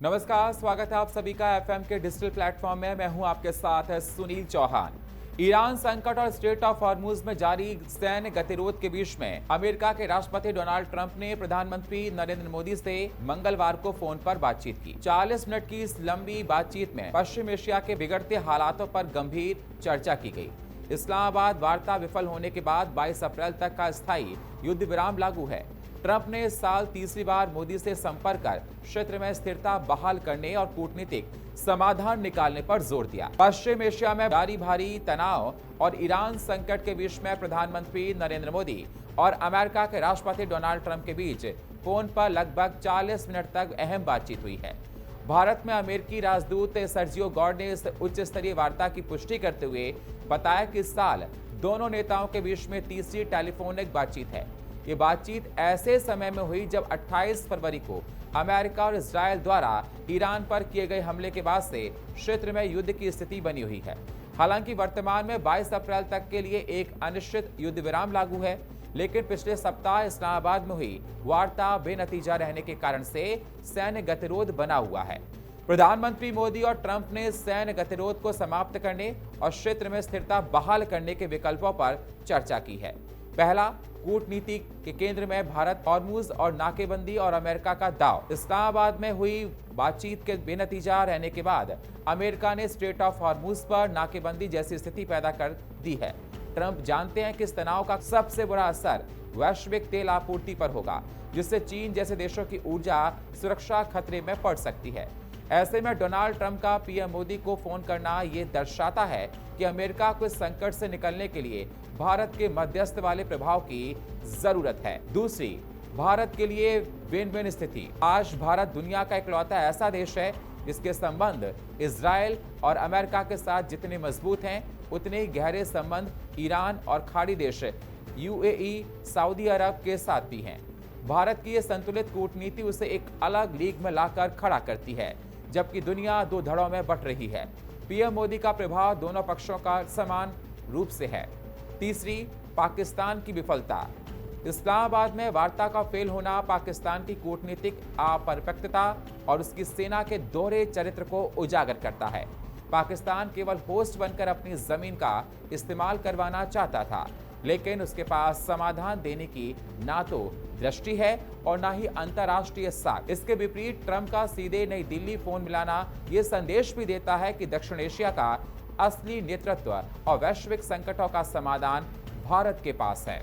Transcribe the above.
नमस्कार, स्वागत है आप सभी का एफएम के डिजिटल प्लेटफॉर्म में। मैं हूं आपके साथ है सुनील चौहान। ईरान संकट और स्ट्रेट ऑफ हॉर्मुज में जारी सैन्य गतिरोध के बीच में अमेरिका के राष्ट्रपति डोनाल्ड ट्रंप ने प्रधानमंत्री नरेंद्र मोदी से मंगलवार को फोन पर बातचीत की। 40 मिनट की इस लंबी बातचीत में पश्चिम एशिया के बिगड़ते हालातों पर गंभीर चर्चा की गई। इस्लामाबाद वार्ता विफल होने के बाद 22 अप्रैल तक का स्थायी युद्ध विराम लागू है। ट्रंप ने इस साल तीसरी बार मोदी से संपर्क कर क्षेत्र में स्थिरता बहाल करने और कूटनीतिक समाधान निकालने पर जोर दिया। पश्चिम एशिया में जारी भारी तनाव और ईरान संकट के बीच में प्रधानमंत्री नरेंद्र मोदी और अमेरिका के राष्ट्रपति डोनाल्ड ट्रंप के बीच फोन पर लगभग 40 मिनट तक अहम बातचीत हुई है। भारत में अमेरिकी राजदूत सर्जियो गॉर्ड ने इस उच्च स्तरीय वार्ता की पुष्टि करते हुए बताया कि इस साल दोनों नेताओं के बीच में तीसरी टेलीफोनिक बातचीत है। ये बातचीत ऐसे समय में हुई जब 28 फरवरी को अमेरिका और इजरायल द्वारा ईरान पर किए गए हमले के बाद से क्षेत्र में युद्ध की स्थिति बनी हुई है। हालांकि वर्तमान में 22 अप्रैल तक के लिए एक अनिश्चित युद्ध विराम लागू है, लेकिन पिछले सप्ताह इस्लामाबाद में हुई वार्ता बेनतीजा रहने के कारण से सैन्य गतिरोध बना हुआ है। प्रधानमंत्री मोदी और ट्रंप ने सैन्य गतिरोध को समाप्त करने और क्षेत्र में स्थिरता बहाल करने के विकल्पों पर चर्चा की है। पहला, कूटनीति के केंद्र में भारत, हॉर्मुज और नाकेबंदी और अमेरिका का दाव। इस्लामाबाद में हुई बातचीत के बेनतीजा रहने के बाद अमेरिका ने स्ट्रेट ऑफ हॉर्मुज पर नाकेबंदी जैसी स्थिति पैदा कर दी है। ट्रंप जानते हैं कि इस तनाव का सबसे बुरा असर वैश्विक तेल आपूर्ति पर होगा, जिससे चीन जैसे देशों की ऊर्जा सुरक्षा खतरे में पड़ सकती है। ऐसे में डोनाल्ड ट्रंप का पीएम मोदी को फोन करना ये दर्शाता है कि अमेरिका को इस संकट से निकलने के लिए भारत के मध्यस्थ वाले प्रभाव की जरूरत है। दूसरी, भारत के लिए विन विन स्थिति। आज भारत दुनिया का इकलौता ऐसा देश है जिसके संबंध इजरायल और अमेरिका के साथ जितने मजबूत हैं, उतने ही गहरे संबंध ईरान और खाड़ी देश यूएई, सऊदी अरब के साथ भी हैं। भारत की यह संतुलित कूटनीति उसे एक अलग लीग में लाकर खड़ा करती है, जबकि दुनिया दो धड़ों में बंट रही है। पीएम मोदी का प्रभाव दोनों पक्षों का समान रूप से है। तीसरी, पाकिस्तान की विफलता। इस्लामाबाद में वार्ता का फेल होना पाकिस्तान की कूटनीतिक अपरिपक्वता और उसकी सेना के दोहरे चरित्र को उजागर करता है। पाकिस्तान केवल होस्ट बनकर अपनी जमीन का इस्तेमाल करवाना चाहता था, लेकिन उसके पास समाधान देने की ना तो दृष्टि है और ना ही अंतर्राष्ट्रीय साख। इसके विपरीत ट्रंप का सीधे नई दिल्ली फोन मिलाना ये संदेश भी देता है कि दक्षिण एशिया का असली नेतृत्व और वैश्विक संकटों का समाधान भारत के पास है।